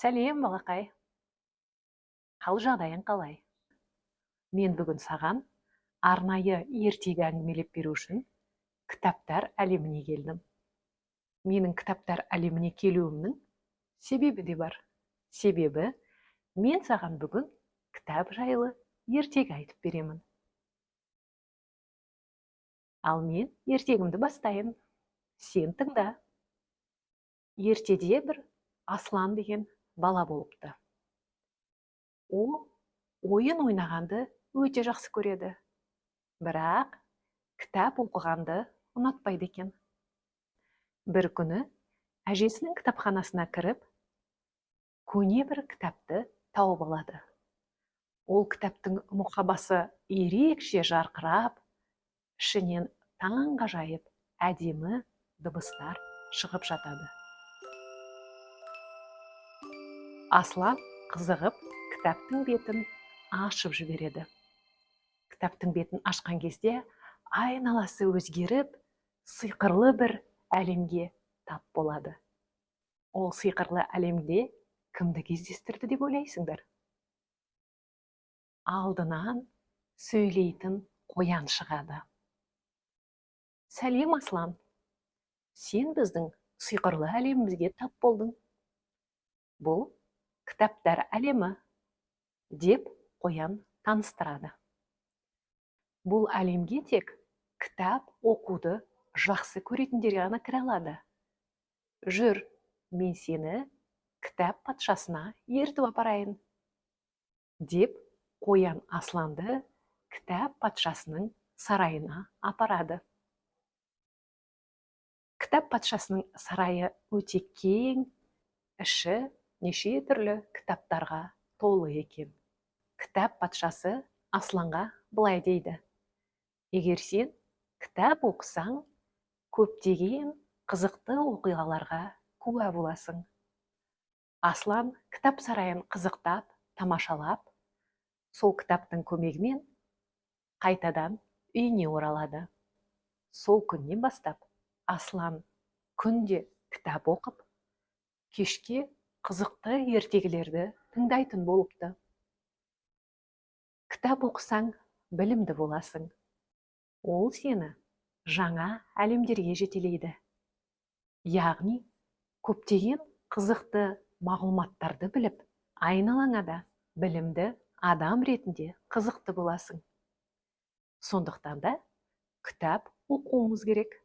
Сәлем, балақай. Қал жағдайың қалай? Мен бүгін саған арнайы ертегі әңгімелеп беру үшін кітаптар әлеміне келдім. Менің кітаптар әлеміне келуімнің себебі де бар. Себебі мен саған бүгін кітап жайлы ертегі айтып беремін. Ал мен ертегімді бастайын. Сен тыңда. Ертеде бір Аслан деген бала болыпты. Ол ойын ойнағанды өте жақсы көреді. Бірақ кітап оқығанды ұнатпайды екен. Бір күні әжесінің кітапханасына кіріп, көне бір кітапты тауып алады. Ол кітаптың мұқабасы ерекше жарқырап, ішінен таңғажайып әдемі дыбыстар шығып жатады. Аслан қызығып кітаптың бетін ашып жібереді. Кітаптың бетін ашқан кезде айналасы өзгеріп, сиқырлы бір әлемге тап болады. Ол сиқырлы әлемде кімді кездестірді деп ойлайсыңдар? Алдынан сөйлейтін қоян шығады. Сәлем, Аслан. Сен біздің сиқырлы әлемімізге тап болдың. Бұл кітаптар әлемі деп қоян таныстырады. Бұл әлемге тек кітап оқуды жақсы көретіндер ғана кіре алады. Жүр, мен сені кітап патшасына ертіп апарайын. Деп қоян Асланды кітап патшасының сарайына апарады. Кітап патшасының сарайы өте кең, іші неше түрлі кітаптарға толы екен. Кітап патшасы Асланға былай дейді: егер сен кітап оқысаң, көптеген қызықты оқиғаларға куә боласың. Аслан кітап сарайын қызықтап, тамашалап, сол кітаптың көмегімен қайтадан үйіне оралады. Сол күннен бастап Аслан күнде кітап оқып, кешке қызықты ертегілерді тыңдайтын болыпты. Кітап оқысаң, білімді боласың. Ол сені жаңа әлемдерге жетелейді. Яғни, көптеген қызықты мағлұматтарды біліп, айналаңа да білімді адам ретінде қызықты боласың. Сондықтан да кітап оқуымыз керек.